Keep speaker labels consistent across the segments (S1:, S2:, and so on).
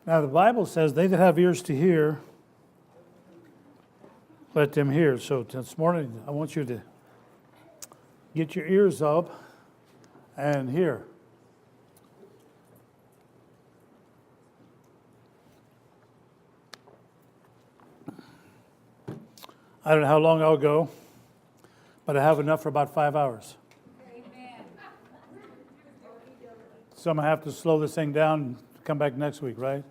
S1: Now the Bible says, they that have ears to hear, let them hear. So this morning, I want you to get your ears up and hear. I don't know how long I'll go, but I have enough for about 5 hours. Amen. So I'm going to have to slow this thing down and come back next week, right?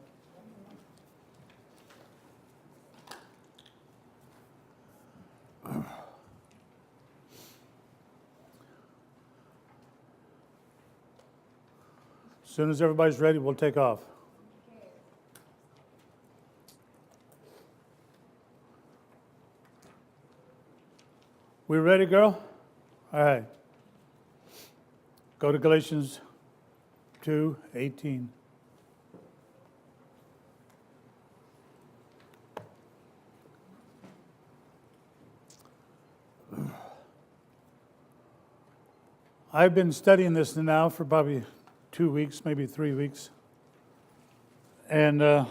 S1: As soon as everybody's ready, we'll take off. We ready, girl? All right. Go to Galatians 2:18. I've been studying this now for probably 2 weeks, maybe 3 weeks. And, well,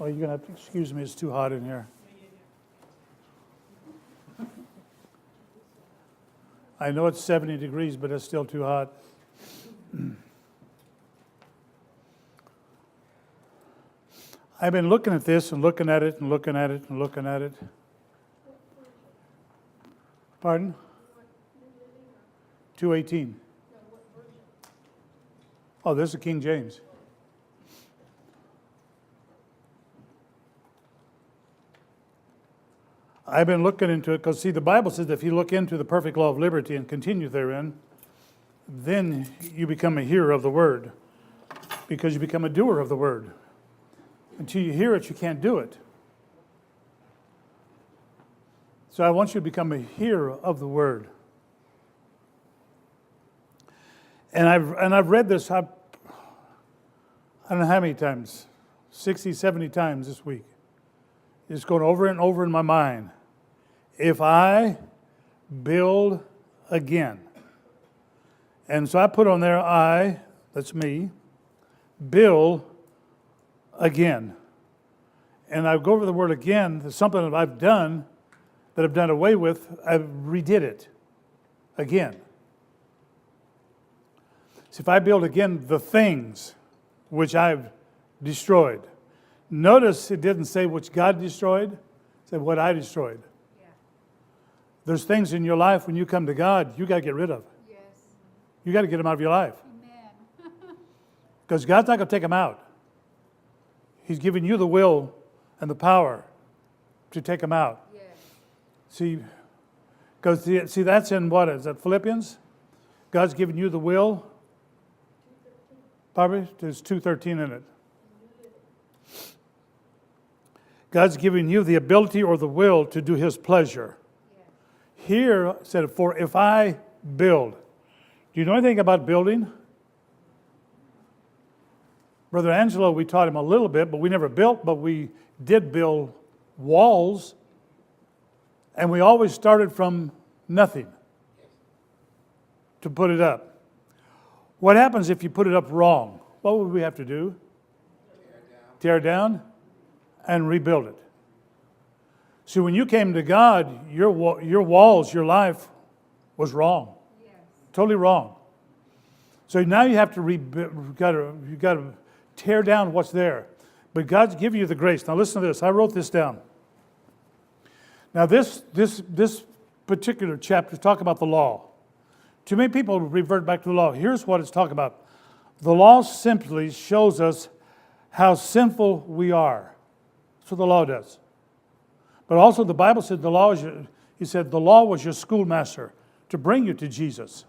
S1: you're going to have to excuse me, it's too hot in here. I know it's 70 degrees, but it's still too hot. I've been looking at this and looking at it and looking at it and looking at it. Pardon? 2:18. Oh, this is King James. I've been looking into it because, see, the Bible says if you look into the perfect law of liberty and continue therein, then you become a hearer of the word, because you become a doer of the word. Until you hear it, you can't do it. So I want you to become a hearer of the word. And I've read this, I don't know how many times, 60, 70 times this week. It's going over and over in my mind. If I build again. And so I put on there, that's me, build again. And I go over the word again, there's something that I've done, that I've done away with, I redid it again. So if I build again the things which I've destroyed. Notice it didn't say which God destroyed, it said what I destroyed. Yeah. There's things in your life when you come to God, you got to get rid of. Yes. You got to get them out of your life. Because God's not going to take them out. He's given you the will and the power to take them out. Yes. See, because that's in what is that, Philippians? God's given you the will. Probably there's 2:13 in it. God's given you the ability or the will to do His pleasure. Yeah. Here said, for if I build. Do you know anything about building? Brother Angelo, we taught him a little bit, but we never built, but we did build walls. And we always started from nothing to put it up. What happens if you put it up wrong? What would we have to do? Tear down and rebuild it. See, when you came to God, your walls, your life was wrong. Yes. Totally wrong. So now you have to rebuild. You got to tear down what's there. But God's given you the grace. Now listen to this. I wrote this down. Now this particular chapter is talking about the law. Too many people revert back to the law. Here's what it's talking about. The law simply shows us how sinful we are. That's what the law does. But also the Bible said the law was your schoolmaster to bring you to Jesus.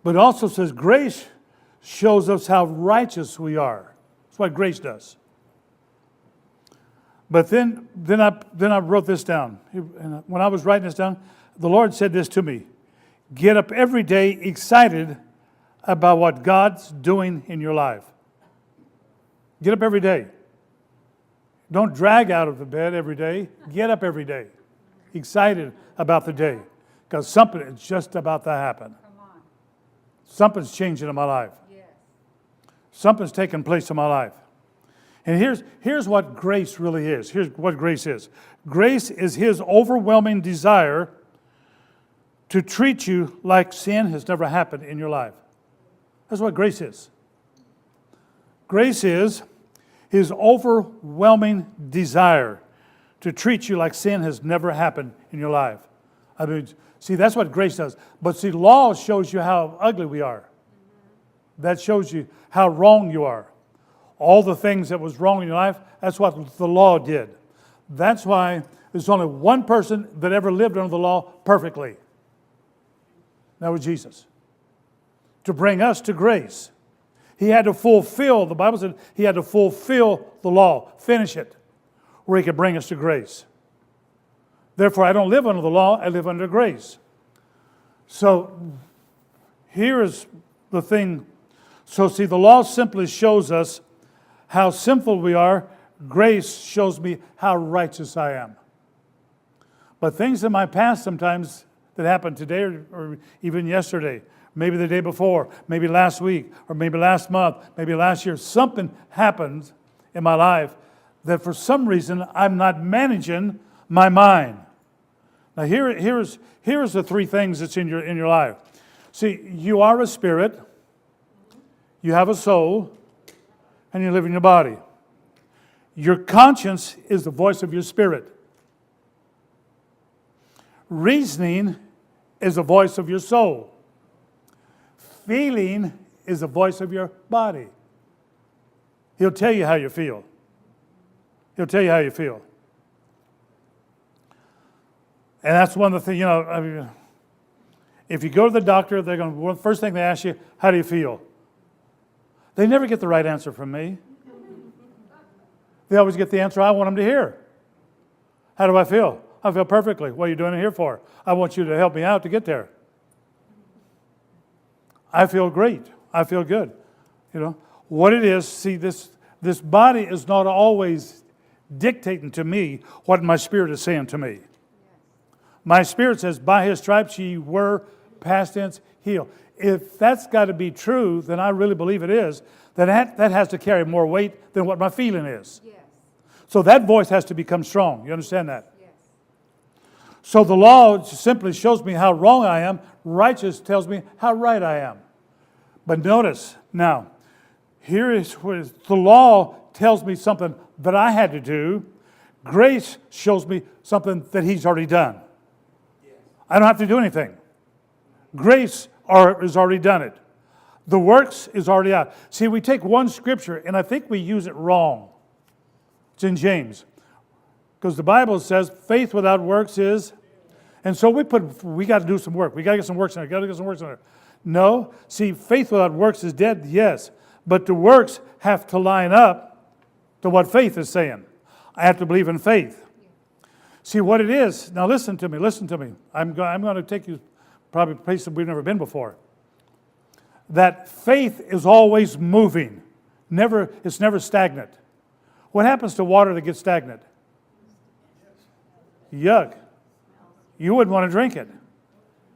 S1: But it also says grace shows us how righteous we are. That's what grace does. But then I wrote this down. When I was writing this down, the Lord said this to me. Get up every day excited about what God's doing in your life. Get up every day. Don't drag out of the bed every day. Get up every day. excited about the day because something is just about to happen.
S2: Come on.
S1: Something's changing in my life.
S2: Yes.
S1: Something's taking place in my life. And here's what grace really is. Here's what grace is. Grace is His overwhelming desire to treat you like sin has never happened in your life. That's what grace is. Grace is His overwhelming desire to treat you like sin has never happened in your life. I mean, see, that's what grace does. But see, law shows you how ugly we are. That shows you how wrong you are. All the things that was wrong in your life, that's what the law did. That's why there's only one person that ever lived under the law perfectly. That was Jesus. To bring us to grace. He had to fulfill, the Bible said, He had to fulfill the law, finish it, where He could bring us to grace. Therefore, I don't live under the law, I live under grace. So, here is the thing. So, see, the law simply shows us how sinful we are. Grace shows me how righteous I am. But things in my past sometimes that happened today or even yesterday, maybe the day before, maybe last week, or maybe last month, maybe last year, something happened in my life that for some reason I'm not managing my mind. Now here's the three things that's in your life. See, you are a spirit, you have a soul, and you live in your body. Your conscience is the voice of your spirit. Reasoning is the voice of your soul. Feeling is the voice of your body. He'll tell you how you feel. He'll tell you how you feel. And that's one of the things, I mean, if you go to the doctor, they're going to, first thing they ask you, how do you feel? They never get the right answer from me. They always get the answer I want them to hear. How do I feel? I feel perfectly. What are you doing it here for? I want you to help me out to get there. I feel great. I feel good. What it is, see, this body is not always dictating to me what my spirit is saying to me. My spirit says, by His stripes ye were, past tense, healed. If that's got to be true, then I really believe it is, then that has to carry more weight than what my feeling is.
S2: Yes.
S1: So that voice has to become strong. You understand that?
S2: Yes.
S1: So the law simply shows me how wrong I am. Righteous tells me how right I am. But notice, now, here is where the law tells me something that I had to do. Grace shows me something that He's already done. I don't have to do anything. Grace has already done it. The works is already out. See, we take one scripture, and I think we use it wrong. It's in James. Because the Bible says faith without works is... And so we got to do some work. We got to get some works in there. No. See, faith without works is dead, yes. But the works have to line up to what faith is saying. I have to believe in faith. See what it is. Now listen to me. I'm going to take you probably places we've never been before. That faith is always moving. It's never stagnant. What happens to water that gets stagnant? Yuck. You wouldn't want to drink it.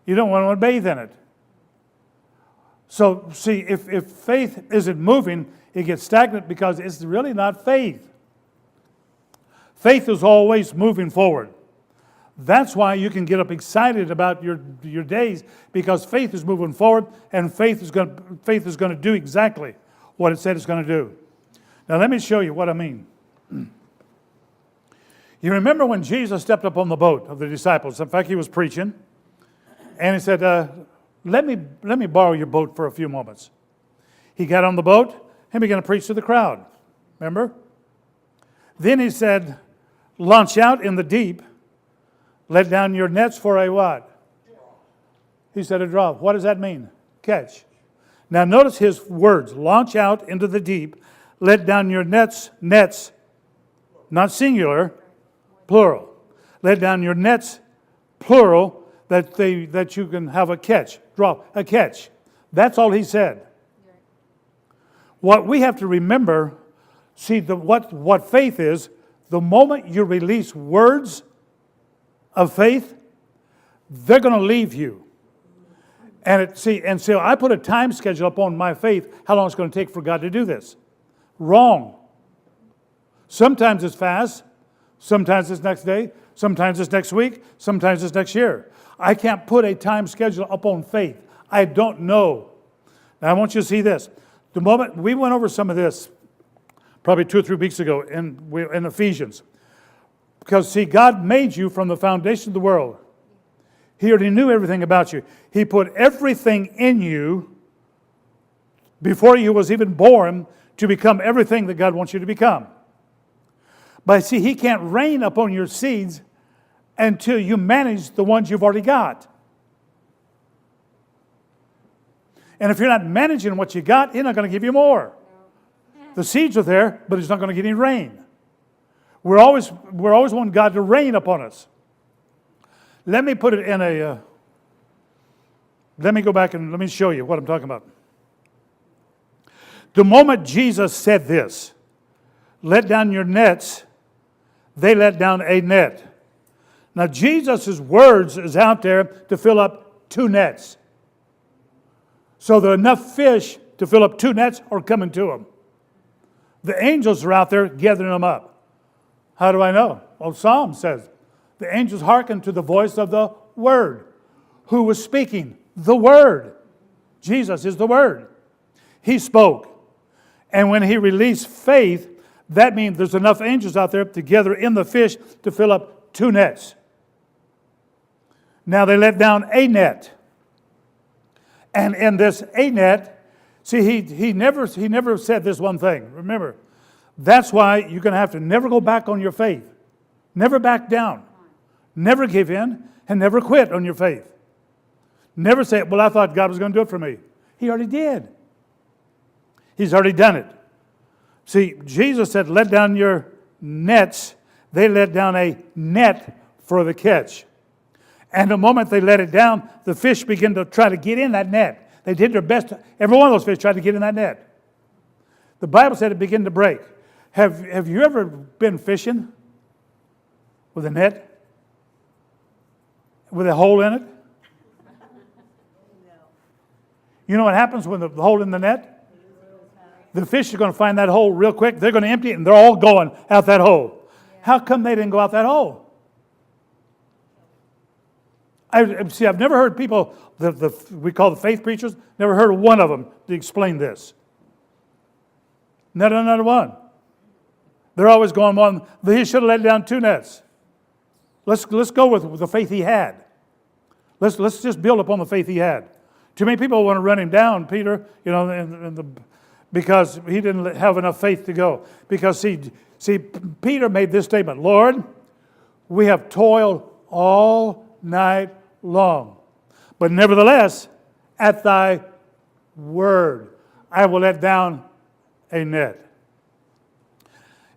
S1: You don't want to bathe in it. So, see, if faith isn't moving, it gets stagnant because it's really not faith. Faith is always moving forward. That's why you can get up excited about your days, because faith is moving forward, and faith is going to do exactly what it said it's going to do. Now let me show you what I mean. You remember when Jesus stepped up on the boat of the disciples? In fact, He was preaching, and He said, let me borrow your boat for a few moments. He got on the boat and began to preach to the crowd. Remember? Then He said, launch out in the deep, let down your nets for a what? He said a draw. What does that mean? Catch. Now notice His words. Launch out into the deep, let down your nets, not singular, plural. Let down your nets, plural, that you can have a catch. Draw, a catch. That's all He said. What we have to remember, see, what faith is, the moment you release words, of faith, they're going to leave you. And so I put a time schedule upon my faith, how long it's going to take for God to do this. Wrong. Sometimes it's fast, sometimes it's next day, sometimes it's next week, sometimes it's next year. I can't put a time schedule upon faith. I don't know. Now I want you to see this. The moment we went over some of this, probably 2 or 3 weeks ago in Ephesians. Because see, God made you from the foundation of the world. He already knew everything about you. He put everything in you before you was even born to become everything that God wants you to become. But see, He can't rain upon your seeds until you manage the ones you've already got. And if you're not managing what you got, He's not going to give you more. The seeds are there, but He's not going to get any rain. We're always wanting God to rain upon us. Let me put it in let me go back and let me show you what I'm talking about. The moment Jesus said this, let down your nets, they let down a net. Now Jesus' words is out there to fill up 2 nets. So there are enough fish to fill up 2 nets are coming to them. The angels are out there gathering them up. How do I know? Well, Psalm says, the angels hearken to the voice of the Word. Who was speaking? The Word. Jesus is the Word. He spoke. And when He released faith, that means there's enough angels out there to gather in the fish to fill up 2 nets. Now they let down a net. And in this a net, see, he never said this one thing. Remember, that's why you're going to have to never go back on your faith. Never back down. Never give in and never quit on your faith. Never say, well, I thought God was going to do it for me. He already did. He's already done it. See, Jesus said, let down your nets. They let down a net for the catch. And the moment they let it down, the fish begin to try to get in that net. They did their best. Every one of those fish tried to get in that net. The Bible said it began to break. Have you ever been fishing with a net? With a hole in it? You know what happens when the hole in the net? The fish are going to find that hole real quick. They're going to empty it, and they're all going out that hole. How come they didn't go out that hole? I've never heard people, we call the faith preachers, never heard of one of them to explain this. Not another one. They're always going on, he should have let down 2 nets. Let's go with the faith he had. Let's just build upon the faith he had. Too many people want to run him down, Peter, because he didn't have enough faith to go. Because see, Peter made this statement, Lord, we have toiled all night long. But nevertheless, at thy word, I will let down a net.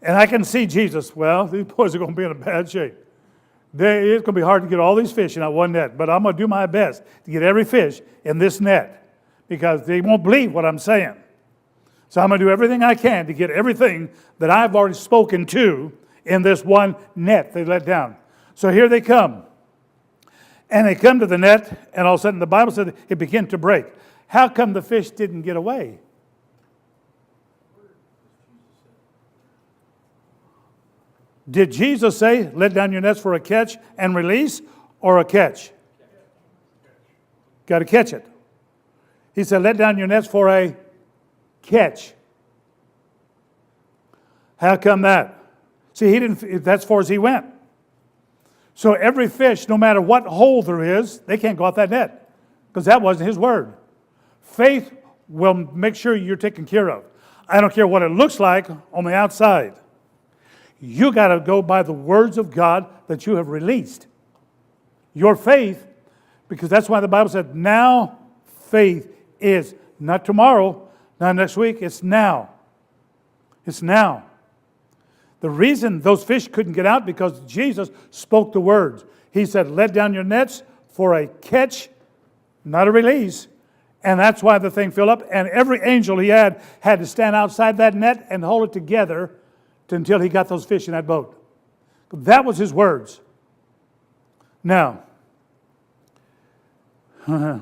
S1: And I can see Jesus, well, these boys are going to be in a bad shape. It's going to be hard to get all these fish in that one net, but I'm going to do my best to get every fish in this net because they won't believe what I'm saying. So I'm going to do everything I can to get everything that I've already spoken to in this one net they let down. So here they come. And they come to the net, and all of a sudden the Bible said it began to break. How come the fish didn't get away? Did Jesus say, let down your nets for a catch and release, or a catch? Got to catch it. He said, let down your nets for a catch. How come that? See, he didn't. That's as far as he went. So every fish, no matter what hole there is, they can't go out that net because that wasn't his word. Faith will make sure you're taken care of. I don't care what it looks like on the outside. You got to go by the words of God that you have released. Your faith, because that's why the Bible said, now faith is not tomorrow, not next week, it's now. It's now. The reason those fish couldn't get out because Jesus spoke the words. He said, let down your nets for a catch, not a release. And that's why the thing filled up. And every angel he had to stand outside that net and hold it together until he got those fish in that boat. That was his words. Now, I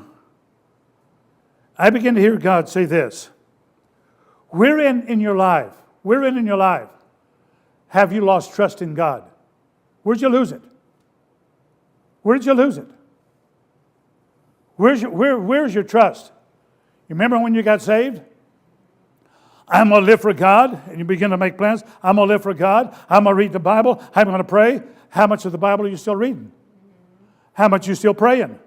S1: begin to hear God say this. Where in your life, have you lost trust in God? Where'd you lose it? Where did you lose it? Where's your trust? You remember when you got saved? I'm going to live for God, and you begin to make plans. I'm going to live for God. I'm going to read the Bible. I'm going to pray. How much of the Bible are you still reading? How much are you still praying?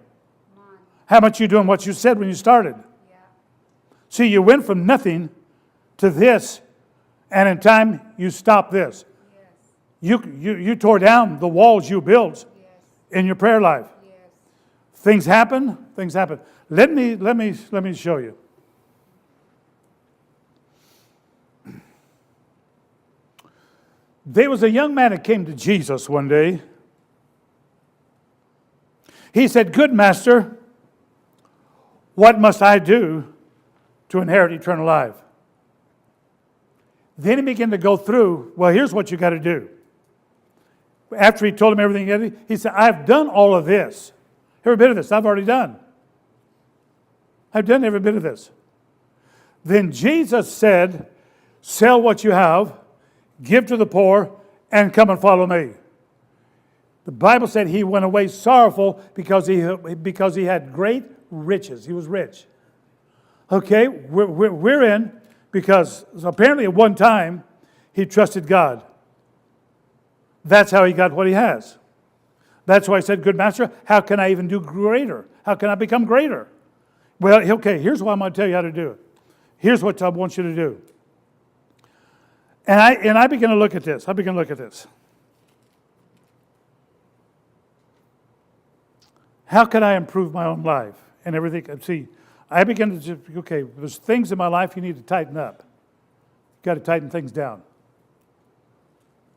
S1: How much are you doing what you said when you started? Yeah. See, you went from nothing to this, and in time you stopped this. Yes. You tore down the walls you built in your prayer life. Yes. Things happen. Let me show you. There was a young man that came to Jesus one day. He said, "Good master, what must I do to inherit eternal life?" Then he began to go through, well, here's what you got to do. After he told him everything, he said, "I've done all of this. Every bit of this I've already done. I've done every bit of this." Then Jesus said, "Sell what you have, give to the poor, and come and follow me." The Bible said he went away sorrowful because he had great riches. He was rich. Okay, we're in because apparently at one time he trusted God. That's how he got what he has. That's why I said, "Good master, how can I even do greater? How can I become greater?" Well, okay, here's what I'm going to tell you how to do it. Here's what I want you to do. And I begin to look at this. How can I improve my own life and everything? See, I begin to just, okay, there's things in my life you need to tighten up. You've got to tighten things down.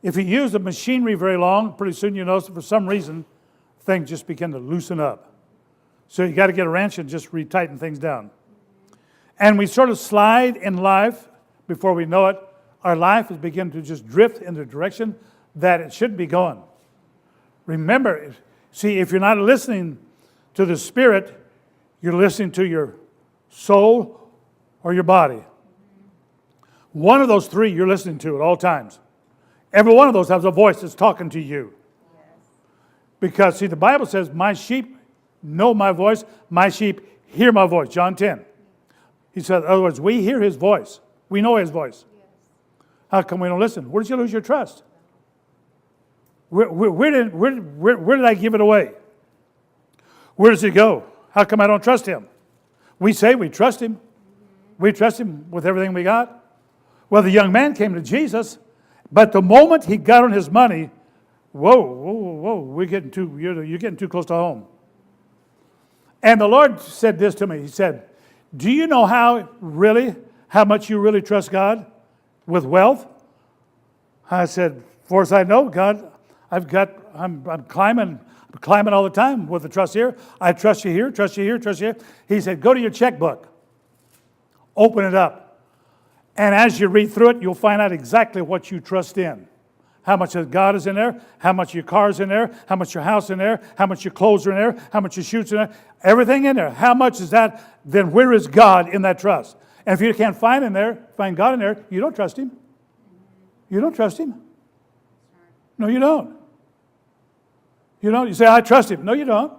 S1: If you use the machinery very long, pretty soon you notice that for some reason, things just begin to loosen up. So you got to get a wrench and just retighten things down. And we sort of slide in life before we know it. Our life is beginning to just drift in the direction that it should be going. Remember, see, if you're not listening to the Spirit, you're listening to your soul or your body. One of those three you're listening to at all times. Every one of those has a voice that's talking to you. Because, see, the Bible says, "My sheep know my voice, my sheep hear my voice." John 10. He said, in other words, we hear his voice. We know his voice. How come we don't listen? Where did you lose your trust? Where did I give it away? Where does it go? How come I don't trust him? We say we trust him. We trust him with everything we got. Well, the young man came to Jesus, but the moment he got on his money, whoa, you're getting too close to home. And the Lord said this to me. He said, "Do you know how much you really trust God with wealth?" I said, "For as I know, God, I'm climbing all the time with the trust here. I trust you here, trust you here, trust you here." He said, "Go to your checkbook. Open it up. And as you read through it, you'll find out exactly what you trust in. How much of God is in there, how much of your car is in there, how much your house in there, how much your clothes are in there, how much your shoes in there, everything in there. How much is that? Then where is God in that trust?" And if you can't find God in there, you don't trust him. You don't trust him. No, you don't. You don't. You say, "I trust him." No, you don't.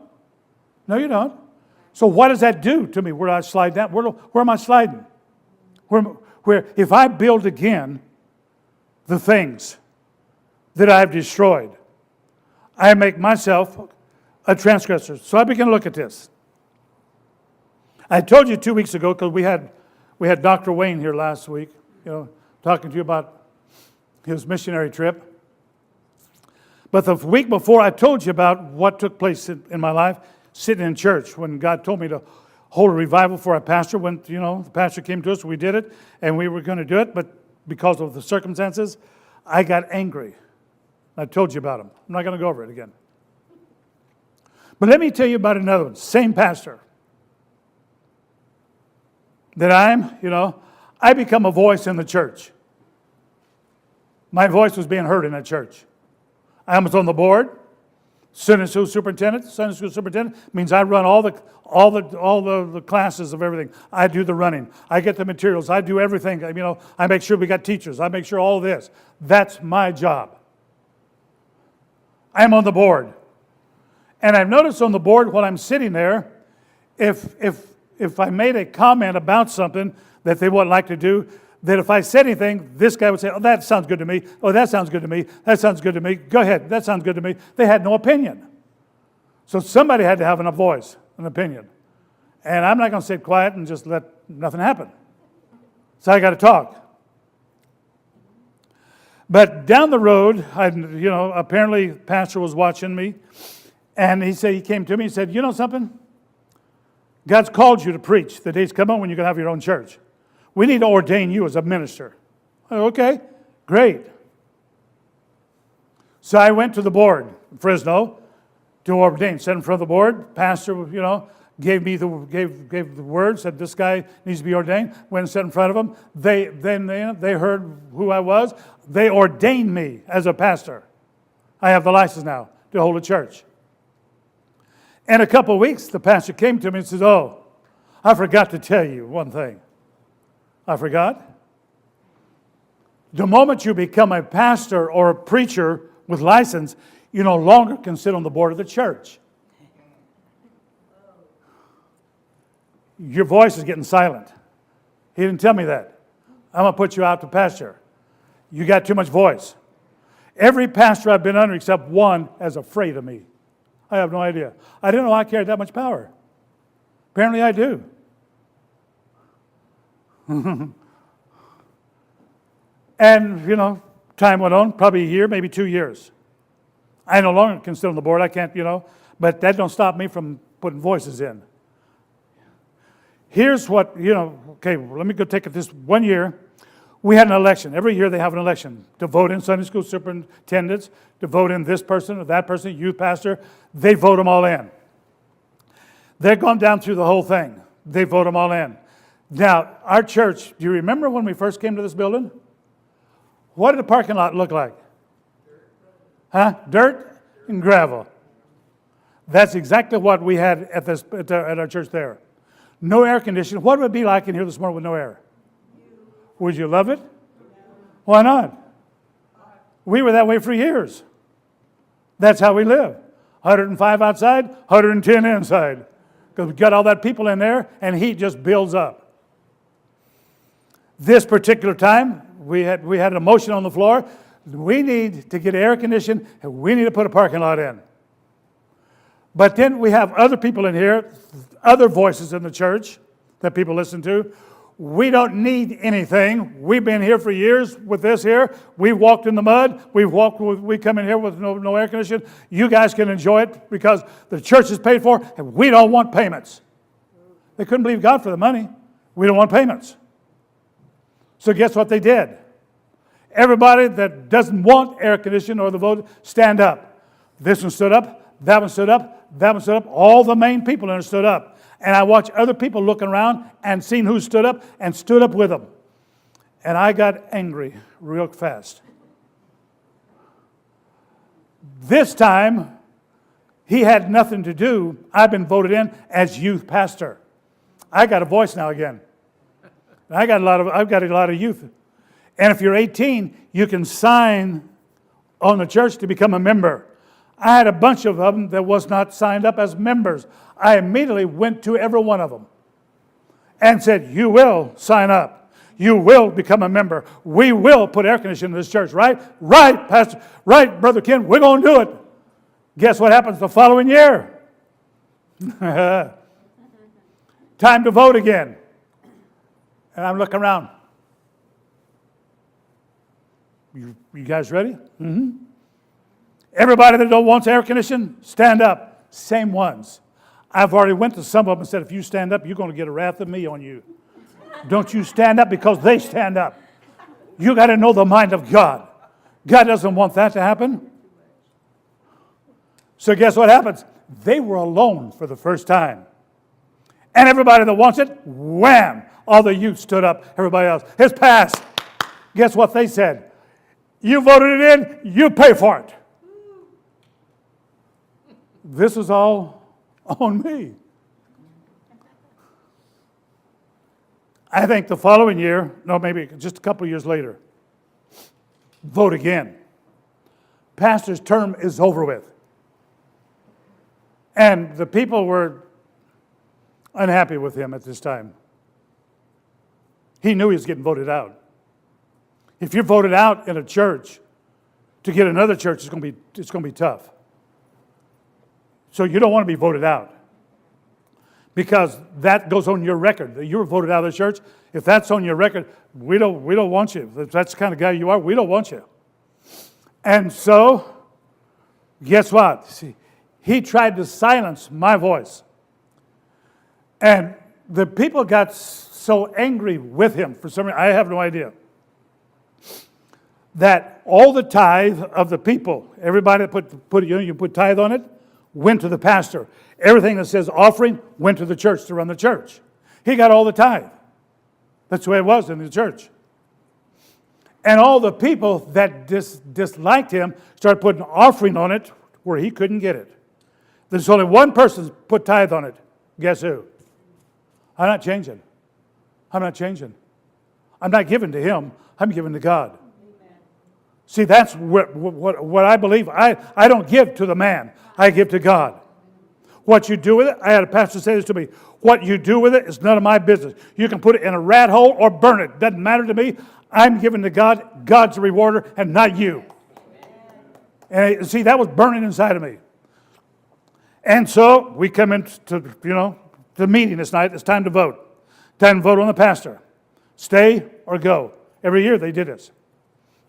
S1: No, you don't. So what does that do to me? Where do I slide down? Where am I sliding? Where if I build again the things that I've destroyed, I make myself a transgressor. So I begin to look at this. I told you 2 weeks ago, because we had Dr. Wayne here last week, talking to you about his missionary trip. But the week before, I told you about what took place in my life, sitting in church, when God told me to hold a revival for a pastor. When, the pastor came to us, we did it, and we were going to do it, but because of the circumstances, I got angry. I told you about him. I'm not going to go over it again. But let me tell you about another one, same pastor. That I become a voice in the church. My voice was being heard in that church. I was on the board. Sunday school superintendent means I run all the classes of everything. I do the running. I get the materials. I do everything. You know, I make sure we got teachers. I make sure all this. That's my job. I'm on the board. And I've noticed on the board while I'm sitting there, if I made a comment about something that they would like to do, that if I said anything, this guy would say, oh, that sounds good to me. Oh, that sounds good to me. That sounds good to me. Go ahead. That sounds good to me. They had no opinion. So somebody had to have a voice, an opinion. And I'm not going to sit quiet and just let nothing happen. So I got to talk. But down the road, apparently pastor was watching me. And he came to me and said, you know something? God's called you to preach. The day's come on when you're going to have your own church. We need to ordain you as a minister. Okay, great. So I went to the board in Fresno to ordain. Sat in front of the board. Pastor, gave the word. Said this guy needs to be ordained. Went and sat in front of them. They heard who I was. They ordained me as a pastor. I have the license now to hold a church. In a couple of weeks, the pastor came to me and said, oh, I forgot to tell you one thing. I forgot. The moment you become a pastor or a preacher with license, you no longer can sit on the board of the church. Your voice is getting silent. He didn't tell me that. I'm going to put you out to pasture. You got too much voice. Every pastor I've been under except one is afraid of me. I have no idea. I didn't know I carried that much power. Apparently I do. And, time went on, probably a year, maybe 2 years. I no longer can sit on the board. I can't, but that don't stop me from putting voices in. Here's what, okay, let me go take it this 1 year. We had an election. Every year they have an election to vote in Sunday school superintendents, to vote in this person or that person, youth pastor. They vote them all in. They're going down through the whole thing. They vote them all in. Now, our church, do you remember when we first came to this building? What did the parking lot look like? Dirt and gravel. That's exactly what we had at our church there. No air conditioning. What would it be like in here this morning with no air? Would you love it? Why not? We were that way for years. That's how we live. 105 outside, 110 inside. Because we got all that people in there, and heat just builds up. This particular time, we had a motion on the floor. We need to get air conditioned, and we need to put a parking lot in. But then we have other people in here, other voices in the church that people listen to. We don't need anything. We've been here for years with this here. We walked in the mud. We come in here with no air conditioning. You guys can enjoy it because the church is paid for, and we don't want payments. They couldn't believe God for the money. We don't want payments. So guess what they did? Everybody that doesn't want air conditioning or the vote, stand up. This one stood up. That one stood up. That one stood up. All the main people in there stood up. And I watched other people looking around and seeing who stood up and stood up with them. And I got angry real fast. This time, he had nothing to do. I've been voted in as youth pastor. I got a voice now again. I've got a lot of youth. And if you're 18, you can sign on the church to become a member. I had a bunch of them that was not signed up as members. I immediately went to every one of them and said, you will sign up. You will become a member. We will put air conditioning in this church, right? Right, Pastor. Right, Brother Ken, we're going to do it. Guess what happens the following year? Time to vote again. And I'm looking around. You guys ready? Mm-hmm. Everybody that don't want air conditioning, stand up. Same ones. I've already went to some of them and said, if you stand up, you're going to get a wrath of me on you. Don't you stand up because they stand up. You got to know the mind of God. God doesn't want that to happen. So guess what happens? They were alone for the first time. And everybody that wants it, wham! All the youth stood up. Everybody else, it's passed. Guess what they said? You voted it in, you pay for it. this is all on me. I think the following year, no, maybe just a couple of years later, vote again. Pastor's term is over with. And the people were unhappy with him at this time. He knew he was getting voted out. If you're voted out in a church, to get another church, it's going to be tough. So you don't want to be voted out, because that goes on your record. That you were voted out of the church. If that's on your record, we don't want you. If that's the kind of guy you are, we don't want you. And so, guess what? See, he tried to silence my voice. And the people got so angry with him for some reason, I have no idea, that all the tithe of the people, everybody that you put tithe on it, went to the pastor. Everything that says offering went to the church to run the church. He got all the tithe. That's the way it was in the church. And all the people that disliked him started putting offering on it where he couldn't get it. There's only one person put tithe on it. Guess who? I'm not changing. I'm not changing. I'm not giving to him. I'm giving to God. Amen. See, that's what I believe. I don't give to the man. I give to God. What you do with it, I had a pastor say this to me, what you do with it is none of my business. You can put it in a rat hole or burn it. Doesn't matter to me. I'm giving to God. God's the rewarder and not you. Amen. And see, that was burning inside of me. And so we come into, the meeting this night. It's time to vote. Time to vote on the pastor. Stay or go. Every year they did this.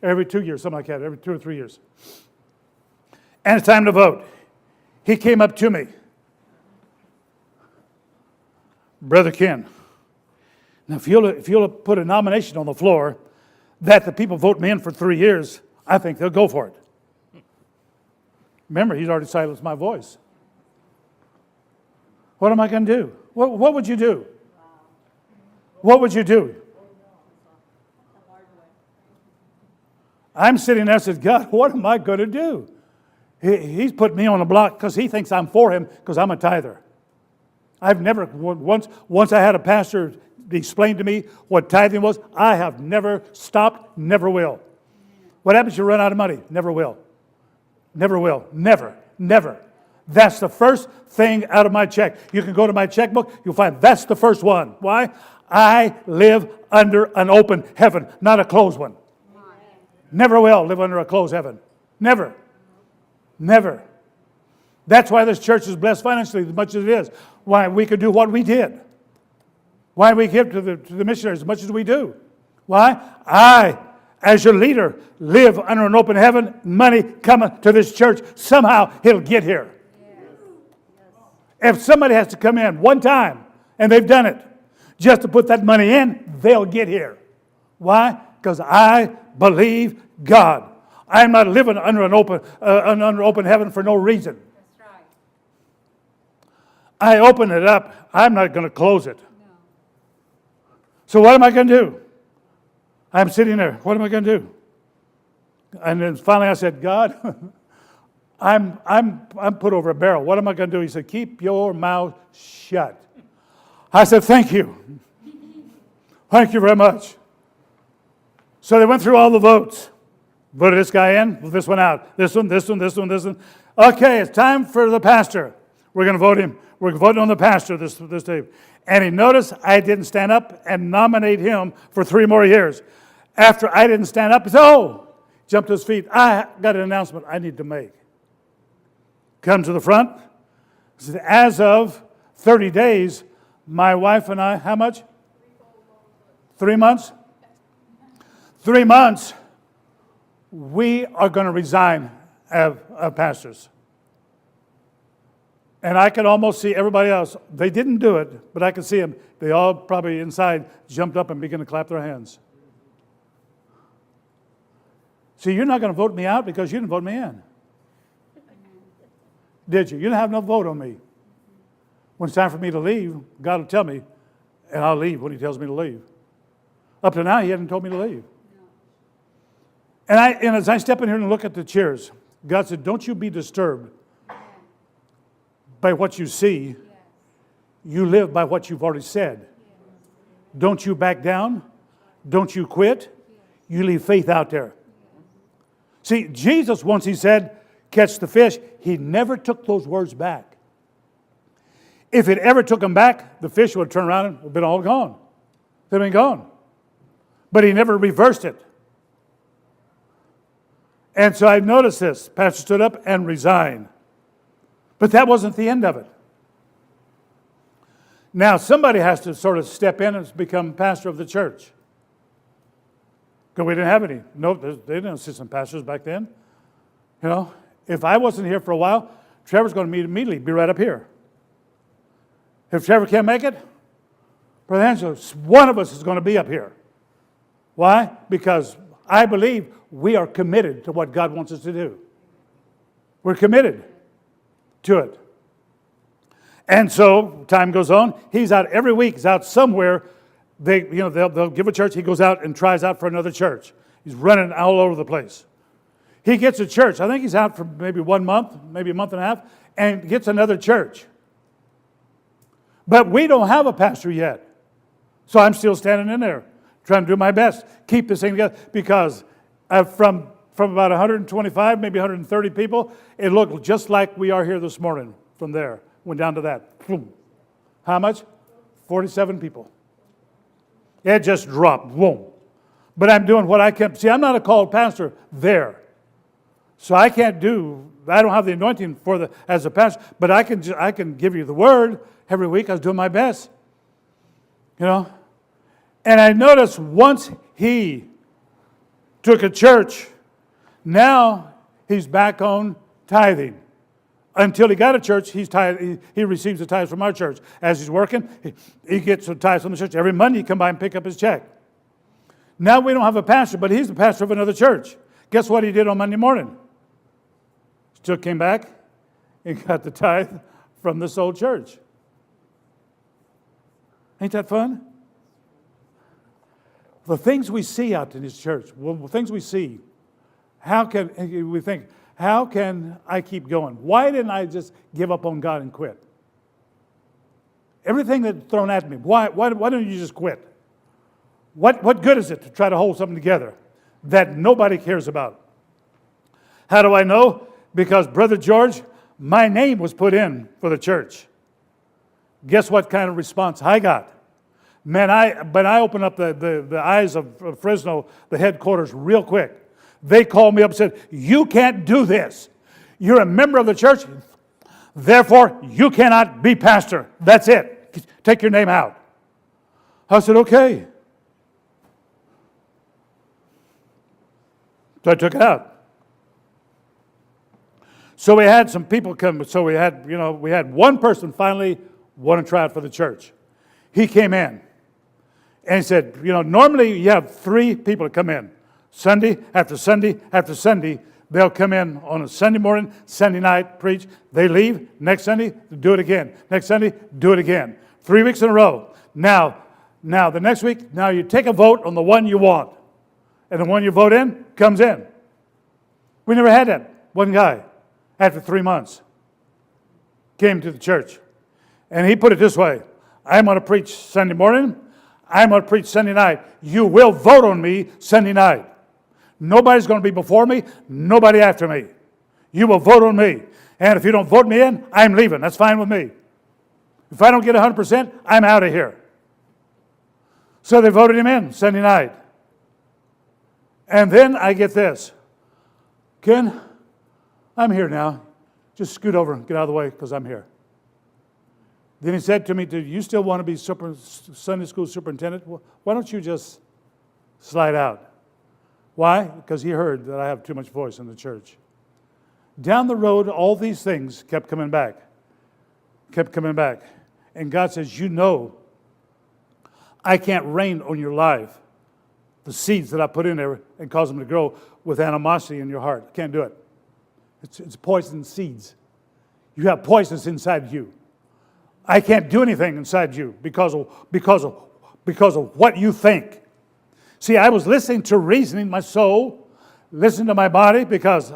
S1: Every 2 years, something like that. Every 2 or 3 years. And it's time to vote. He came up to me. Brother Ken, now if you'll put a nomination on the floor that the people vote me in for 3 years, I think they'll go for it. Remember, he's already silenced my voice. What am I going to do? What would you do? What would you do? I'm sitting there and said, God, what am I going to do? He's put me on the block because he thinks I'm for him because I'm a tither. I've never, once I had a pastor explain to me what tithing was, I have never stopped, never will. What happens if you run out of money? Never will. Never will. Never. Never. That's the first thing out of my check. You can go to my checkbook, you'll find that's the first one. Why? I live under an open heaven, not a closed one. Never will live under a closed heaven. Never. Never. That's why this church is blessed financially as much as it is. Why we could do what we did. Why we give to the missionaries as much as we do. Why? I, as your leader, live under an open heaven. Money coming to this church. Somehow it'll get here. If somebody has to come in one time, and they've done it, just to put that money in, they'll get here. Why? Because I believe God. I'm not living under an open heaven for no reason. That's right. I open it up. I'm not going to close it. No. So what am I going to do? I'm sitting there. What am I going to do? And then finally I said, God, I'm put over a barrel. What am I going to do? He said, keep your mouth shut. I said, thank you. Thank you very much. So they went through all the votes. Voted this guy in, this one out. This one, this one, this one, this one. Okay, it's time for the pastor. We're going to vote him. We're voting on the pastor this day. And he noticed I didn't stand up and nominate him for 3 more years. After I didn't stand up, he said, oh, jumped to his feet. I got an announcement I need to make. Come to the front. He said, as of 30 days, my wife and I, how much? 3 months? 3 months. We are going to resign as pastors. And I could almost see everybody else. They didn't do it, but I could see them. They all probably inside jumped up and began to clap their hands. See, you're not going to vote me out because you didn't vote me in. Did you? You didn't have no vote on me. When it's time for me to leave, God will tell me, and I'll leave when he tells me to leave. Up to now, he hadn't told me to leave. And as I step in here and look at the chairs, God said, don't you be disturbed by what you see. You live by what you've already said. Don't you back down. Don't you quit. You leave faith out there. See, Jesus, once he said, catch the fish, he never took those words back. If it ever took them back, the fish would have turned around and been all gone. They'd been gone. But he never reversed it. And so I noticed this. Pastor stood up and resigned. But that wasn't the end of it. Now, somebody has to sort of step in and become pastor of the church. Because we didn't have any. No, they didn't assistant pastors back then. You know, if I wasn't here for a while, Trevor's going to immediately be right up here. If Trevor can't make it, Brother Angelo, one of us is going to be up here. Why? Because I believe we are committed to what God wants us to do. We're committed to it. And so time goes on. He's out every week. He's out somewhere. They'll give a church. He goes out and tries out for another church. He's running all over the place. He gets a church. I think he's out for maybe 1 month, maybe a month and a half, and gets another church. But we don't have a pastor yet. So I'm still standing in there, trying to do my best, keep this thing together. Because from about 125, maybe 130 people, it looked just like we are here this morning from there. Went down to that. Boom. How much? 47 people. It just dropped. Boom. But I'm doing what I can. See, I'm not a called pastor there. So I don't have the anointing as a pastor, but I can give you the word every week. I was doing my best. You know? And I noticed once he took a church, now he's back on tithing. Until he got a church, he receives the tithes from our church. As he's working, he gets the tithes from the church. Every Monday he come by and pick up his check. Now we don't have a pastor, but he's the pastor of another church. Guess what he did on Monday morning? Still came back and got the tithe from this old church. Ain't that fun? The things we see out in his church, the things we see, how can I keep going? Why didn't I just give up on God and quit? Everything that's thrown at me, why don't you just quit? What good is it to try to hold something together that nobody cares about? How do I know? Because, Brother George, my name was put in for the church. Guess what kind of response I got? Man, I opened up the eyes of Fresno, the headquarters, real quick. They called me up and said, you can't do this. You're a member of the church, therefore you cannot be pastor. That's it. Take your name out. I said, okay. So I took it out. So we had some people come. So we had one person finally want to try out for the church. He came in and he said, normally you have 3 people that come in. Sunday after Sunday after Sunday, they'll come in on a Sunday morning, Sunday night, preach. They leave. Next Sunday, do it again. Next Sunday, do it again. 3 weeks in a row. Now the next week, now you take a vote on the one you want. And the one you vote in comes in. We never had that. One guy, after 3 months, came to the church. And he put it this way: I'm going to preach Sunday morning. I'm going to preach Sunday night. You will vote on me Sunday night. Nobody's going to be before me, nobody after me. You will vote on me. And if you don't vote me in, I'm leaving. That's fine with me. If I don't get 100%, I'm out of here. So they voted him in Sunday night. And then I get this. Ken, I'm here now. Just scoot over and get out of the way because I'm here. Then he said to me, do you still want to be Sunday school superintendent? Well, why don't you just slide out? Why? Because he heard that I have too much voice in the church. Down the road, all these things kept coming back. And God says, I can't rain on your life the seeds that I put in there and cause them to grow with animosity in your heart. I can't do it. It's poison seeds. You have poisons inside you. I can't do anything inside you because of what you think. See, I was listening to reasoning, my soul, listening to my body, because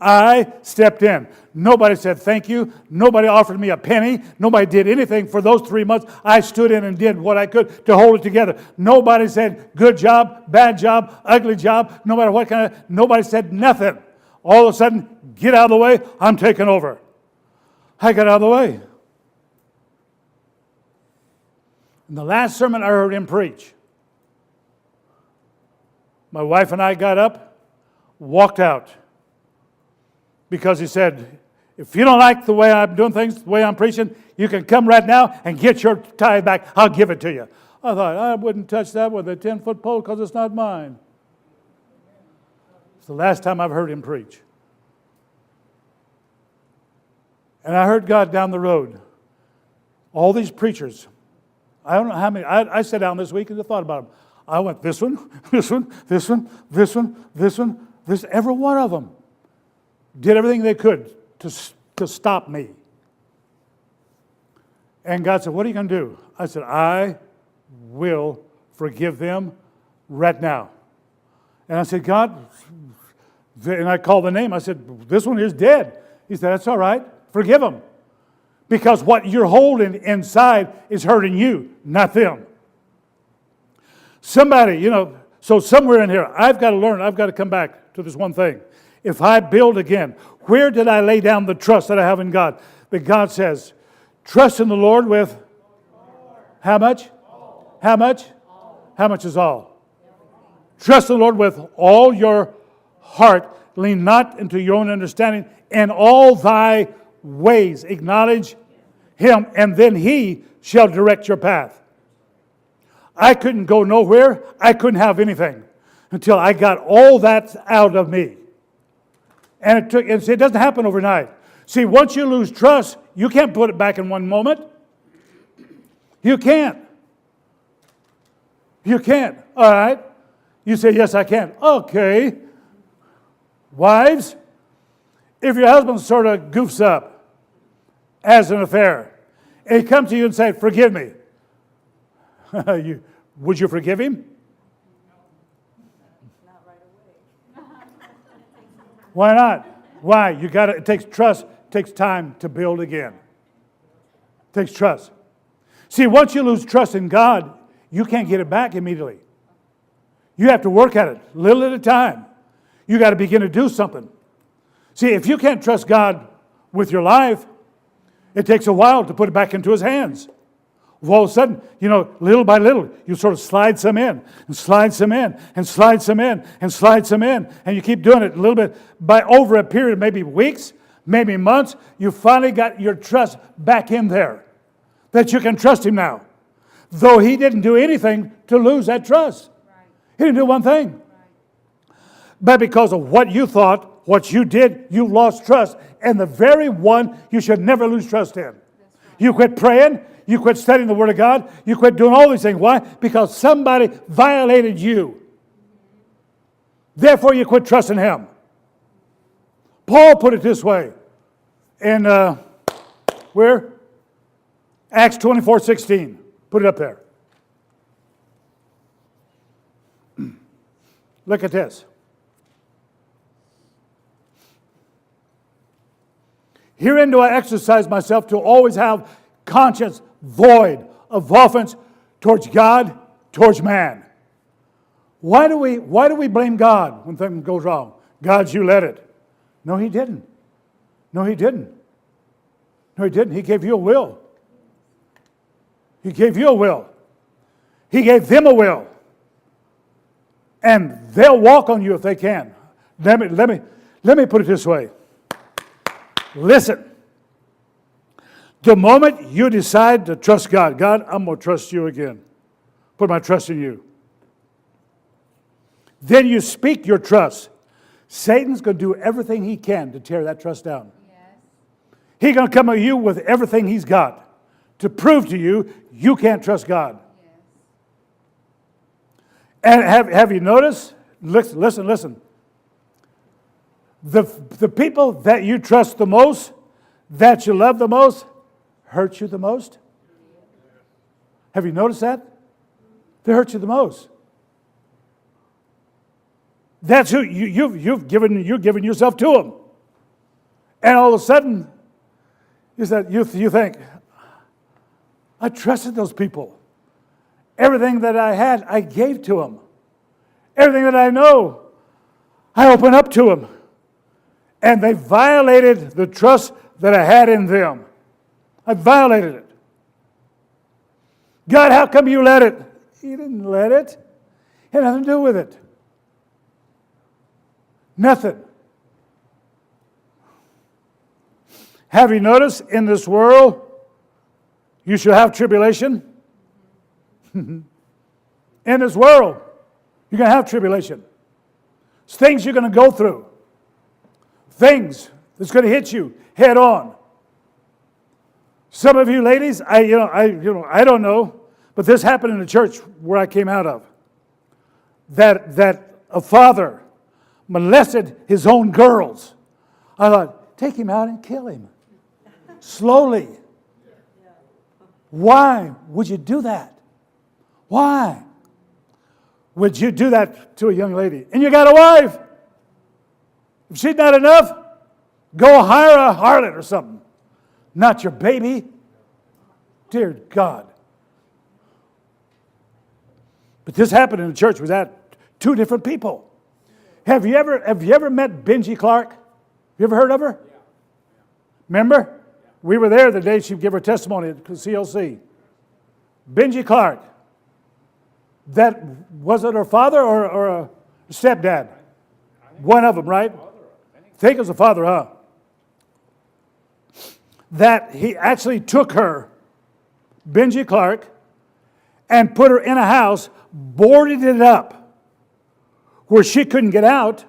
S1: I stepped in. Nobody said thank you. Nobody offered me a penny. Nobody did anything for those 3 months. I stood in and did what I could to hold it together. Nobody said good job, bad job, ugly job, no matter what kind of, nobody said nothing. All of a sudden, get out of the way, I'm taking over. I got out of the way. In the last sermon I heard him preach, my wife and I got up, walked out, because he said, if you don't like the way I'm doing things, the way I'm preaching, you can come right now and get your tithe back. I'll give it to you. I thought, I wouldn't touch that with a 10-foot pole because it's not mine. It's the last time I've heard him preach. And I heard God down the road. All these preachers. I don't know how many. I sat down this week and thought about them. I went, this one, this one, this one, this one, this one, this, every one of them did everything they could to stop me. And God said, what are you going to do? I said, I will forgive them right now. And I said, God, and I called the name. I said, this one is dead. He said, that's all right. Forgive them. Because what you're holding inside is hurting you, not them. Somebody, so somewhere in here, I've got to learn, I've got to come back to this one thing. If I build again, where did I lay down the trust that I have in God? That God says, trust in the Lord with how much? How much? How much is all? Trust in the Lord with all your heart. Lean not into your own understanding. In all thy ways acknowledge Him, and then He shall direct your path. I couldn't go nowhere. I couldn't have anything until I got all that out of me. And it doesn't happen overnight. See, once you lose trust, you can't put it back in one moment. You can't. You can't. All right. You say, yes, I can. Okay. Wives, if your husband sort of goofs up, has an affair, and he comes to you and says, forgive me, would you forgive him?
S2: Not right away.
S1: Why not? Why? It takes trust, it takes time to build again. It takes trust. See, once you lose trust in God, you can't get it back immediately. You have to work at it, little at a time. You got to begin to do something. See, if you can't trust God with your life, it takes a while to put it back into His hands. All of a sudden, little by little, you sort of slide some in, and slide some in, and slide some in, and slide some in, and you keep doing it a little bit. By over a period of maybe weeks, maybe months, you finally got your trust back in there, that you can trust Him now. Though He didn't do anything to lose that trust.
S2: Right.
S1: He didn't do one thing.
S2: Right.
S1: But because of what you thought, what you did, you lost trust. And the very one you should never lose trust in. Right. You quit praying. You quit studying the Word of God. You quit doing all these things. Why? Because somebody violated you. Therefore, you quit trusting Him. Paul put it this way in, where? Acts 24:16. Put it up there. Look at this. Herein do I exercise myself to always have conscience void of offense towards God, towards man. Why do we blame God when something goes wrong? God, you let it. No, He didn't. No, He didn't. No, He didn't. He gave you a will. He gave you a will. He gave them a will. And they'll walk on you if they can. Let me put it this way. Listen. The moment you decide to trust God, God, I'm going to trust you again. Put my trust in you. Then you speak your trust. Satan's going to do everything he can to tear that trust down.
S2: Yes.
S1: He's going to come at you with everything he's got to prove to you you can't trust God.
S2: Yes.
S1: And have you noticed? Listen. The people that you trust the most, that you love the most, hurt you the most. Have you noticed that? They hurt you the most. That's who you've given yourself to them. And all of a sudden, you think, I trusted those people. Everything that I had, I gave to them. Everything that I know, I opened up to them. And they violated the trust that I had in them. I violated it. God, how come you let it? He didn't let it. He had nothing to do with it. Nothing. Have you noticed in this world, you shall have tribulation? In this world, you're going to have tribulation. It's things you're going to go through. Things that's going to hit you head on. Some of you ladies, I don't know, but this happened in the church where I came out of. That a father molested his own girls. I thought, take him out and kill him. Slowly. Why would you do that? Why would you do that to a young lady? And you got a wife. If she's not enough, go hire a harlot or something. Not your baby. Dear God. But this happened in the church with that two different people. Have you ever met Benji Clark? Have you ever heard of her? Remember? We were there the day she gave her testimony at CLC. Benji Clark. That was it her father or a stepdad? One of them, right? I think it was a father, huh? That he actually took her, Benji Clark, and put her in a house, boarded it up, where she couldn't get out,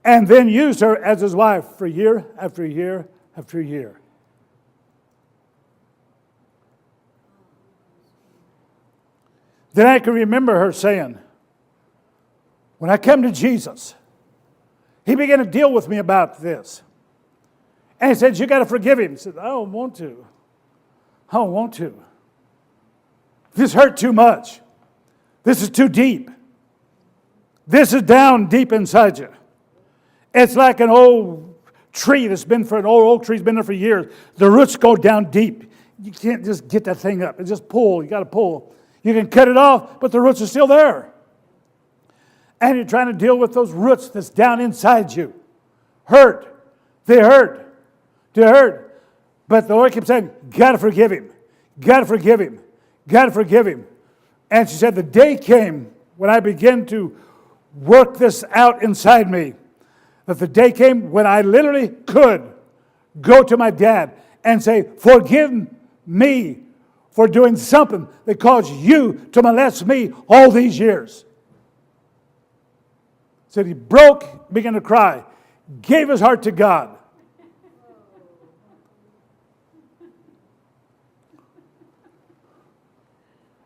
S1: and then used her as his wife for year after year after year. Then I can remember her saying, when I come to Jesus, he began to deal with me about this. And he said, you got to forgive him. He said, I don't want to. I don't want to. This hurt too much. This is too deep. This is down deep inside you. It's like an old tree that's been for an old oak tree's been there for years. The roots go down deep. You can't just get that thing up. It's just pull. You got to pull. You can cut it off, but the roots are still there. And you're trying to deal with those roots that's down inside you. Hurt. They hurt. They hurt. But the Lord kept saying, got to forgive him. Got to forgive him. Got to forgive him. And she said, the day came when I began to work this out inside me. That the day came when I literally could go to my dad and say, forgive me for doing something that caused you to molest me all these years. Said he broke, began to cry, gave his heart to God.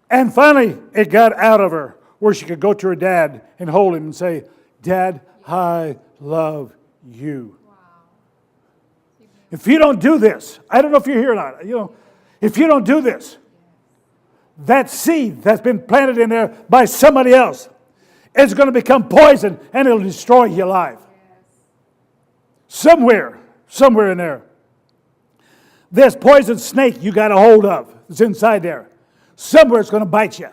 S1: And finally, it got out of her where she could go to her dad and hold him and say, Dad, I love you.
S2: Wow.
S1: If you don't do this, I don't know if you're here or not, if you don't do this, that seed that's been planted in there by somebody else is going to become poison and it'll destroy your life. Somewhere in there. This poison snake you got a hold of is inside there. Somewhere it's going to bite you.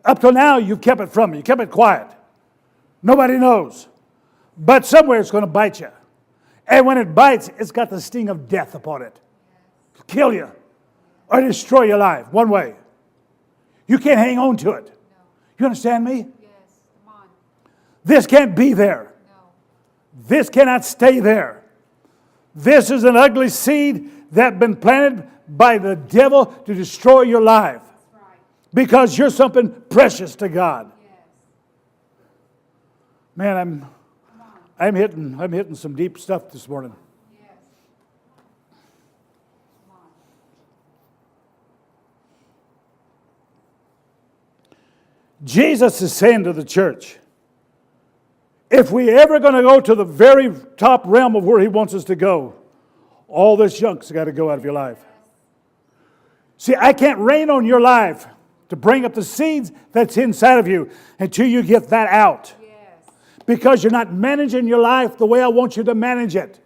S1: Up till now, you've kept it from me. You kept it quiet. Nobody knows. But somewhere it's going to bite you. And when it bites, it's got the sting of death upon it. It'll kill you or destroy your life one way. You can't hang on to it. You understand me?
S2: Yes, come on.
S1: This can't be there.
S2: No.
S1: This cannot stay there. This is an ugly seed that's been planted by the devil to destroy your life.
S2: That's right.
S1: Because you're something precious to God.
S2: Yes.
S1: Man, I'm hitting some deep stuff this morning.
S2: Yes. Come on.
S1: Jesus is saying to the church, if we ever going to go to the very top realm of where he wants us to go, all this junk's got to go out of your life. See, I can't rain on your life to bring up the seeds that's inside of you until you get that out.
S2: Yes.
S1: because you're not managing your life the way I want you to manage it.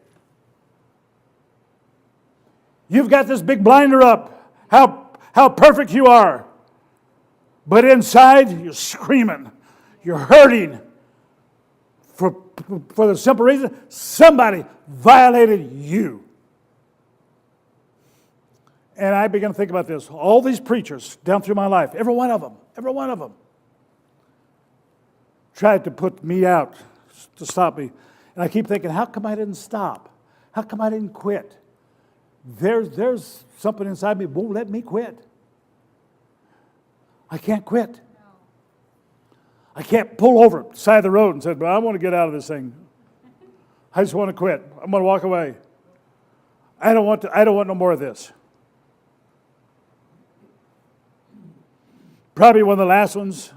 S1: You've got this big blinder up, how perfect you are. But inside, you're screaming. You're hurting. For the simple reason, somebody violated you. And I began to think about this. All these preachers down through my life, every one of them, tried to put me out, to stop me. And I keep thinking, how come I didn't stop? How come I didn't quit? There's something inside me won't let me quit. I can't quit. No. I can't pull over the side of the road and say, "But I want to get out of this thing. I just want to quit. I'm going to walk away. I don't want no more of this." Probably one of the last ones,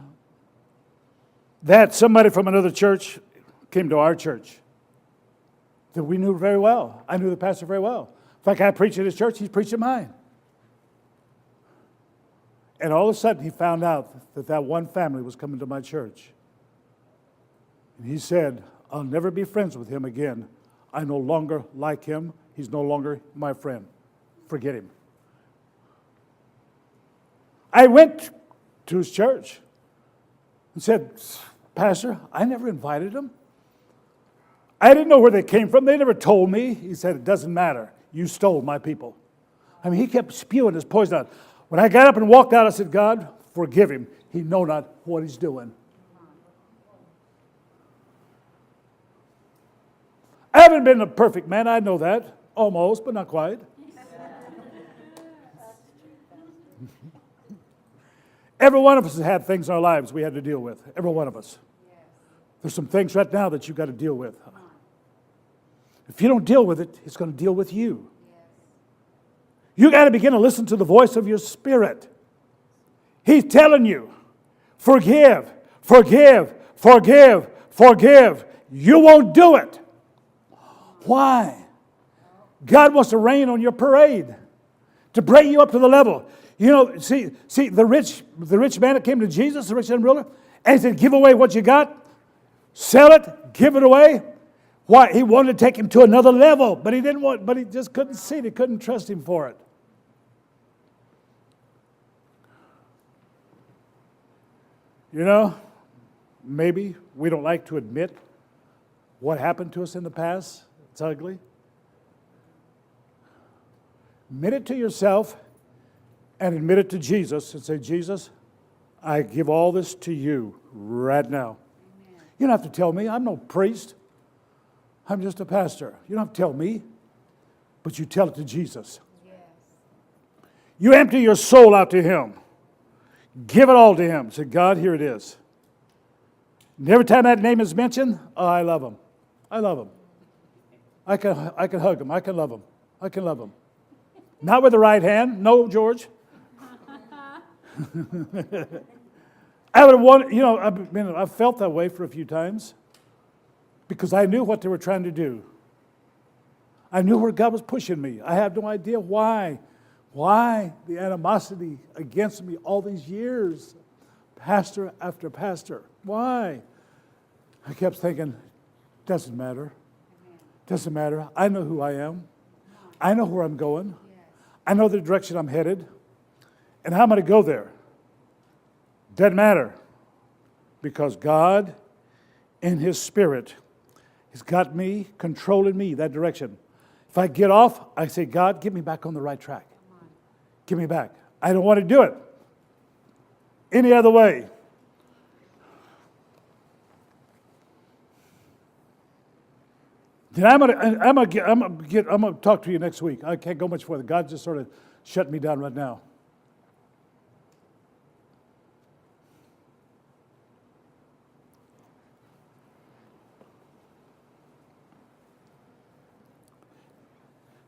S1: that somebody from another church came to our church that we knew very well. I knew the pastor very well. In fact, I preached at his church, he's preached at mine. And all of a sudden, he found out that one family was coming to my church. And he said, "I'll never be friends with him again. I no longer like him. He's no longer my friend. Forget him." I went to his church and said, "Pastor, I never invited them. I didn't know where they came from. They never told me." He said, "It doesn't matter. You stole my people." I mean, he kept spewing his poison out. When I got up and walked out, I said, "God, forgive him. He know not what he's doing." I haven't been a perfect man. I know that. Almost, but not quite. Every one of us has had things in our lives we had to deal with. Every one of us. There's some things right now that you've got to deal with. If you don't deal with it, it's going to deal with you. You got to begin to listen to the voice of your spirit. He's telling you, forgive, forgive, forgive, forgive. You won't do it. Why? God wants to rain on your parade, to bring you up to the level. You know, see the rich man that came to Jesus, the rich young ruler, and he said, "Give away what you got, sell it, give it away." Why? He wanted to take him to another level, but he just couldn't see it. He couldn't trust him for it. You know, maybe we don't like to admit what happened to us in the past. It's ugly. Admit it to yourself and admit it to Jesus and say, "Jesus, I give all this to you right now." Amen. You don't have to tell me. I'm no priest. I'm just a pastor. You don't have to tell me, but you tell it to Jesus. Yes. You empty your soul out to Him. Give it all to Him. Say, "God, here it is." And every time that name is mentioned, oh, I love Him. I love Him. I can hug Him. I can love Him. I can love Him. Not with the right hand. No, George. I would have wanted, I've felt that way for a few times because I knew what they were trying to do. I knew where God was pushing me. I have no idea why. Why the animosity against me all these years, pastor after pastor? Why? I kept thinking, doesn't matter. Doesn't matter. I know who I am. I know where I'm going. I know the direction I'm headed. And how I'm going to go there. Doesn't matter. Because God, in His Spirit, has got me, controlling me, that direction. If I get off, I say, "God, get me back on the right track. Get me back. I don't want to do it any other way." Then I'm gonna talk to you next week. I can't go much further. God just sort of shut me down right now.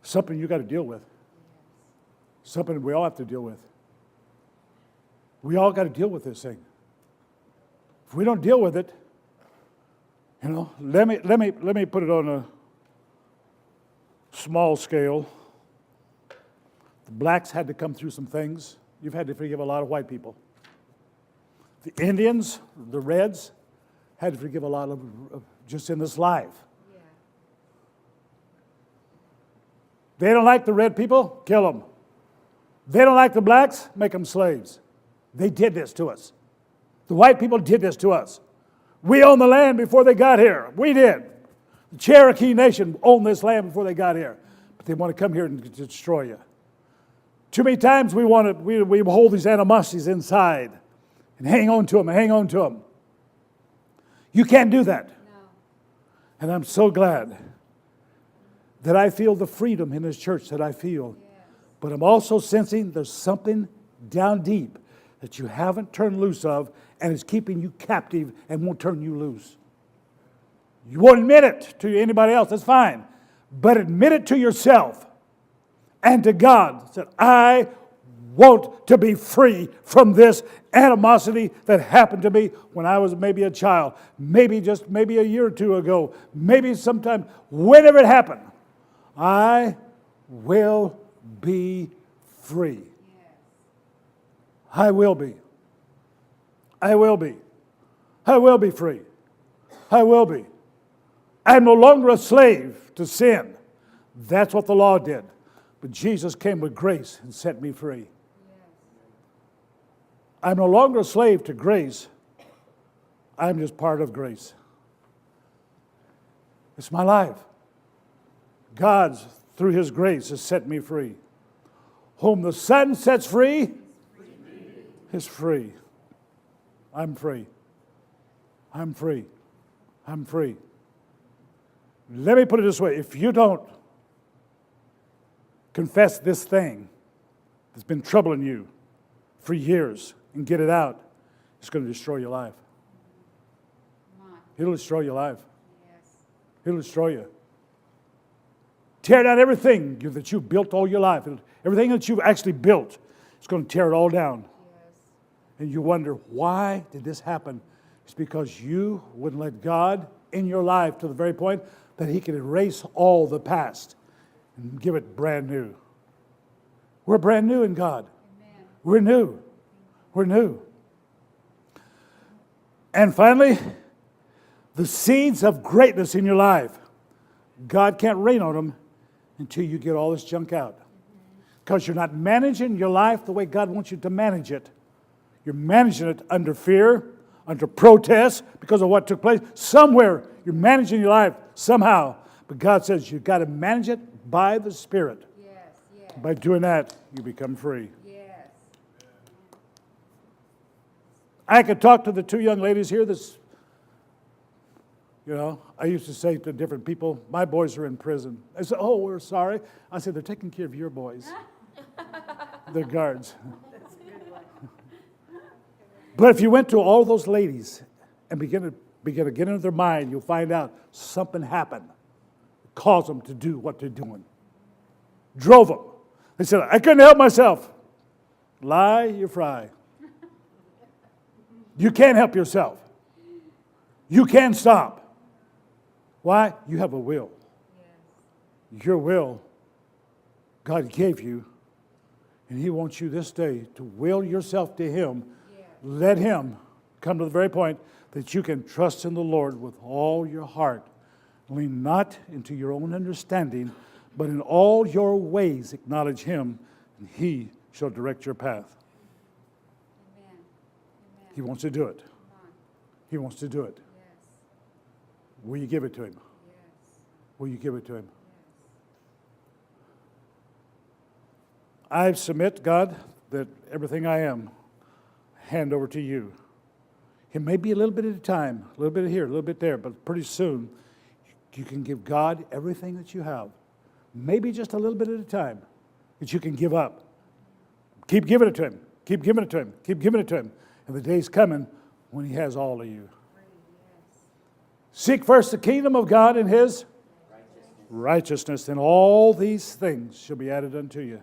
S1: Something you got to deal with. Something we all have to deal with. We all got to deal with this thing. If we don't deal with it, let me put it on a small scale. The blacks had to come through some things. You've had to forgive a lot of white people. The Indians, the Reds, had to forgive a lot of just in this life.
S2: Yeah.
S1: They don't like the red people, kill them. They don't like the blacks, make them slaves. They did this to us. The white people did this to us. We owned the land before they got here. We did. The Cherokee Nation owned this land before they got here. But they want to come here and destroy you. Too many times we hold these animosities inside and hang on to them and hang on to them. You can't do that.
S2: No.
S1: And I'm so glad that I feel the freedom in this church that I feel.
S2: Yes.
S1: But I'm also sensing there's something down deep that you haven't turned loose of and is keeping you captive and won't turn you loose. You won't admit it to anybody else, that's fine. But admit it to yourself and to God. That I want to be free from this animosity that happened to me when I was maybe a child, maybe a year or two ago, maybe sometime, whenever it happened. I will be free.
S2: Yes.
S1: I will be. I will be. I will be free. I will be. I'm no longer a slave to sin. That's what the law did. But Jesus came with grace and set me free.
S2: Yes.
S1: I'm no longer a slave to grace. I'm just part of grace. It's my life. God's, through His grace, has set me free. Whom the Son sets free is free. I'm free. I'm free. I'm free. Let me put it this way. If you don't confess this thing that's been troubling you for years and get it out, it's going to destroy your life.
S2: Come on.
S1: It'll destroy your life.
S2: Yes.
S1: It'll destroy you. Tear down everything that you've built all your life. Everything that you've actually built, it's going to tear it all down.
S2: Yes.
S1: And you wonder, why did this happen? It's because you wouldn't let God in your life to the very point that He can erase all the past and give it brand new. We're brand new in God.
S2: Amen.
S1: We're new. We're new. And finally, the seeds of greatness in your life. God can't rain on them until you get all this junk out. Because you're not managing your life the way God wants you to manage it. You're managing it under fear, under protest, because of what took place. Somewhere you're managing your life somehow. But God says you've got to manage it by the Spirit.
S2: Yes. Yes.
S1: By doing that, you become free.
S2: Yes.
S1: I could talk to the two young ladies here that's, I used to say to different people, my boys are in prison. They said, oh, we're sorry. I said, they're taking care of your boys. They're guards.
S2: That's a good one.
S1: But if you went to all those ladies and begin to get into their mind, you'll find out something happened that caused them to do what they're doing. Drove them. They said, I couldn't help myself. Lie, you fry. You can't help yourself. You can't stop. Why? You have a will.
S2: Yes.
S1: Your will, God gave you, and He wants you this day to will yourself to Him.
S2: Yes.
S1: Let Him come to the very point that you can trust in the Lord with all your heart. Lean not into your own understanding, but in all your ways acknowledge Him, and He shall direct your path.
S2: Amen. Amen.
S1: He wants to do it.
S2: Come on.
S1: He wants to do it.
S2: Yes.
S1: Will you give it to Him?
S2: Yes.
S1: Will you give it to Him?
S2: Yes.
S1: I submit, God, that everything I am, hand over to you. It may be a little bit at a time, a little bit here, a little bit there, but pretty soon you can give God everything that you have. Maybe just a little bit at a time that you can give up. Keep giving it to Him. Keep giving it to Him. Keep giving it to Him. And the day's coming when He has all of you.
S2: Yes.
S1: Seek first the kingdom of God and His righteousness, and all these things shall be added unto you.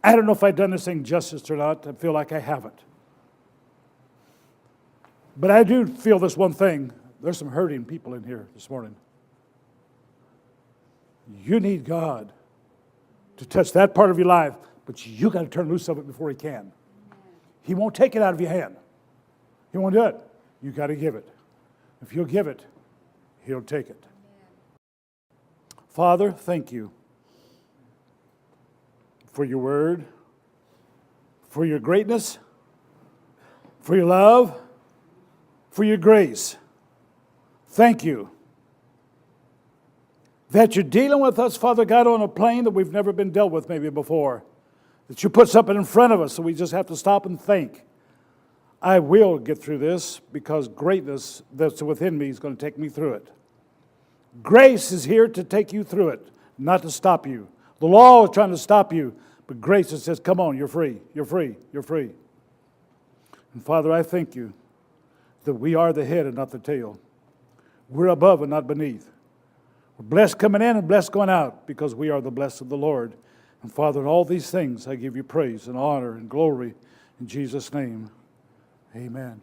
S1: I don't know if I've done this thing justice or not. I feel like I haven't. But I do feel this one thing. There's some hurting people in here this morning. You need God to touch that part of your life, but you got to turn loose of it before He can.
S2: Amen.
S1: He won't take it out of your hand. He won't do it. You got to give it. If you'll give it, He'll take it. Father, thank you for your word, for your greatness, for your love, for your grace. Thank you that you're dealing with us, Father God, on a plane that we've never been dealt with maybe before. That you put something in front of us so we just have to stop and think. I will get through this because greatness that's within me is going to take me through it. Grace is here to take you through it, not to stop you. The law is trying to stop you, but grace says, come on, you're free, you're free, you're free. And Father, I thank you that we are the head and not the tail. We're above and not beneath. We're blessed coming in and blessed going out because we are the blessed of the Lord. And Father, in all these things I give you praise and honor and glory in Jesus' name. Amen.